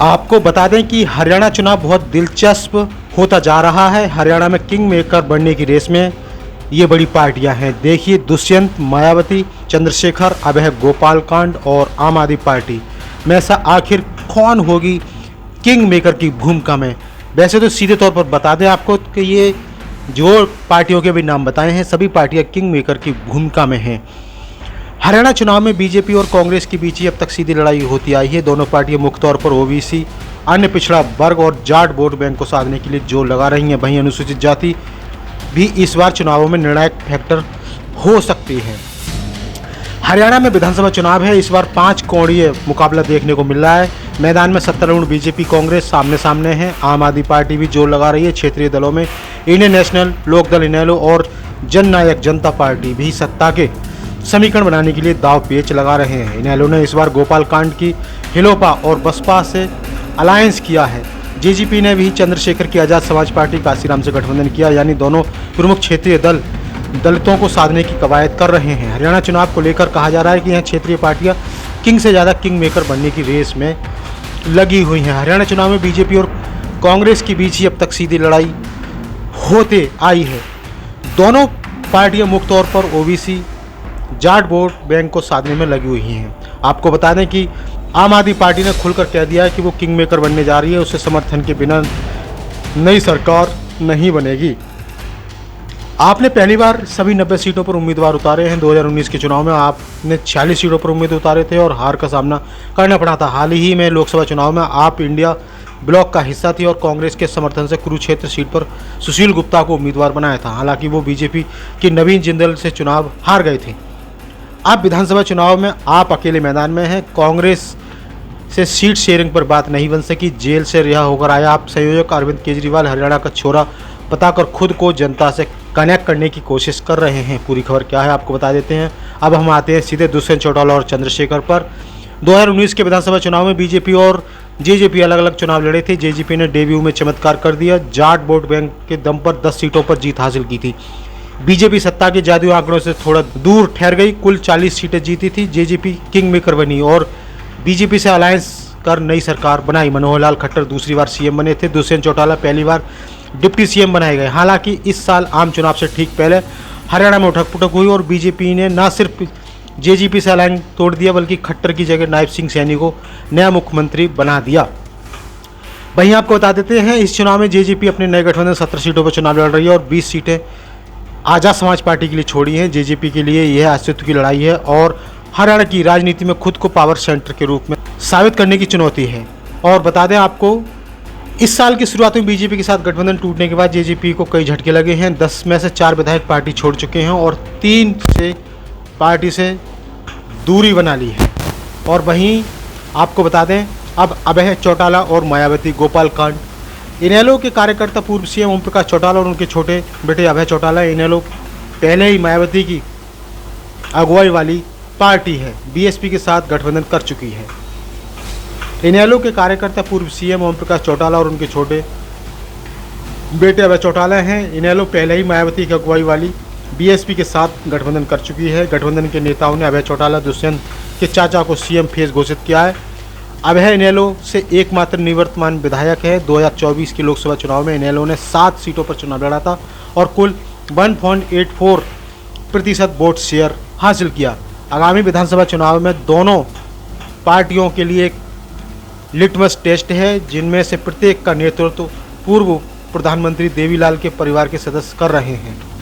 आपको बता दें कि हरियाणा चुनाव बहुत दिलचस्प होता जा रहा है। हरियाणा में किंग मेकर बनने की रेस में ये बड़ी पार्टियां हैं। देखिए, दुष्यंत, मायावती, चंद्रशेखर, अब है गोपाल कांड और आम आदमी पार्टी में ऐसा आखिर कौन होगी किंग मेकर की भूमिका में। वैसे तो सीधे तौर पर बता दें आपको कि ये जो पार्टियों के भी नाम बताए हैं सभी पार्टियां किंग मेकर की भूमिका में हैं। हरियाणा चुनाव में बीजेपी और कांग्रेस के बीच ही अब तक सीधी लड़ाई होती आई है। दोनों पार्टियां मुख्य तौर पर ओबीसी, अन्य पिछड़ा वर्ग और जाट वोट बैंक को साधने के लिए जोर लगा रही हैं। वहीं अनुसूचित जाति भी इस बार चुनावों में निर्णायक फैक्टर हो सकती है। हरियाणा में विधानसभा चुनाव है। इस बार 5 कोणीय मुकाबला देखने को मिल रहा है। मैदान में सत्तारूढ़ बीजेपी कांग्रेस सामने सामने है। आम आदमी पार्टी भी जोर लगा रही है। क्षेत्रीय दलों में इंडियन नेशनल, लोकदल इनेलो और जननायक जनता पार्टी भी सत्ता के समीकरण बनाने के लिए दाव पेच लगा रहे हैं। इनेलो ने इस बार गोपाल कांड की हिलोपा और बसपा से अलायंस किया है। जेजेपी ने भी चंद्रशेखर की आज़ाद समाज पार्टी काशीराम से गठबंधन किया, यानी दोनों प्रमुख क्षेत्रीय दल दलितों को साधने की कवायद कर रहे हैं। हरियाणा चुनाव को लेकर कहा जा रहा है कि यहाँ क्षेत्रीय पार्टियां किंग से ज़्यादा किंग मेकर बनने की रेस में लगी हुई हैं। हरियाणा चुनाव में बीजेपी और कांग्रेस के बीच ही अब तक सीधी लड़ाई होते आई है। दोनों पार्टियां मुख्य तौर पर ओबीसी, जाट वोट बैंक को साधने में लगी हुई हैं। आपको बता दें कि आम आदमी पार्टी ने खुलकर कह दिया है कि वो किंग मेकर बनने जा रही है। उससे समर्थन के बिना नई सरकार नहीं बनेगी। आपने पहली बार सभी 90 सीटों पर उम्मीदवार उतारे हैं। 2019 के चुनाव में आपने 46 सीटों पर उम्मीदवार उतारे थे और हार का सामना करना पड़ा था। हाल ही में लोकसभा चुनाव में आप इंडिया ब्लॉक का हिस्सा थी और कांग्रेस के समर्थन से कुरुक्षेत्र सीट पर सुशील गुप्ता को उम्मीदवार बनाया था। हालांकि वो बीजेपी के नवीन जिंदल से चुनाव हार गए थे। अब विधानसभा चुनाव में आप अकेले मैदान में हैं। कांग्रेस से सीट शेयरिंग पर बात नहीं बन सकी। जेल से रिहा होकर आया आप संयोजक अरविंद केजरीवाल हरियाणा का छोरा बताकर खुद को जनता से कनेक्ट करने की कोशिश कर रहे हैं। पूरी खबर क्या है आपको बता देते हैं। अब हम आते हैं सीधे दुष्यंत चौटाला और चंद्रशेखर पर। 2019 के विधानसभा चुनाव में बीजेपी और जेजेपी अलग अलग चुनाव लड़े थे। जेजेपी ने डेब्यू में चमत्कार कर दिया। जाट वोट बैंक के दम पर 10 सीटों पर जीत हासिल की थी। बीजेपी सत्ता के जादुई आंकड़ों से थोड़ा दूर ठहर गई। कुल 40 सीटें जीती थी। जेजेपी किंग मेकर बनी और बीजेपी से अलायंस कर नई सरकार बनाई। मनोहर लाल खट्टर दूसरी बार सीएम बने थे। दुष्यंत चौटाला पहली बार डिप्टी सीएम बनाए गए। हालांकि इस साल आम चुनाव से ठीक पहले हरियाणा में उठक पुठक हुई और बीजेपी ने न सिर्फ जेजेपी से अलायंस तोड़ दिया बल्कि खट्टर की जगह नायब सिंह सैनी को नया मुख्यमंत्री बना दिया। वहीं आपको बता देते हैं इस चुनाव में जेजेपी अपने नए गठबंधन 17 सीटों पर चुनाव लड़ रही है और 20 सीटें आज़ाद समाज पार्टी के लिए छोड़ी हैं। जेजेपी के लिए यह अस्तित्व की लड़ाई है और हरियाणा की राजनीति में खुद को पावर सेंटर के रूप में साबित करने की चुनौती है। और बता दें आपको, इस साल की शुरुआत में बीजेपी के साथ गठबंधन टूटने के बाद जेजेपी को कई झटके लगे हैं। 10 में से 4 विधायक पार्टी छोड़ चुके हैं और 3 से पार्टी से दूरी बना ली है। और वहीं आपको बता दें अब अभय चौटाला और मायावती गोपाल कांड। इनेलो के कार्यकर्ता पूर्व सीएम ओम प्रकाश चौटाला और उनके छोटे बेटे अभय चौटाला। इनेलो पहले ही मायावती की अगुवाई वाली पार्टी है। बीएसपी के साथ गठबंधन कर चुकी है। इनेलो के कार्यकर्ता पूर्व सीएम ओम प्रकाश चौटाला और उनके छोटे बेटे अभय चौटाला हैं। इनेलो पहले ही मायावती की अगुवाई वाली बीएसपी के साथ गठबंधन कर चुकी है। गठबंधन के नेताओं ने अभय चौटाला दुष्यंत के चाचा को सीएम फेस घोषित किया है। अभय इनेलो से एकमात्र निवर्तमान विधायक है। 2024 के लोकसभा चुनाव में इनेलो ने 7 सीटों पर चुनाव लड़ा था और कुल 1.84% वोट शेयर हासिल किया। आगामी विधानसभा चुनाव में दोनों पार्टियों के लिए एक लिटमस टेस्ट है, जिनमें से प्रत्येक का नेतृत्व पूर्व प्रधानमंत्री देवीलाल के परिवार के सदस्य कर रहे हैं।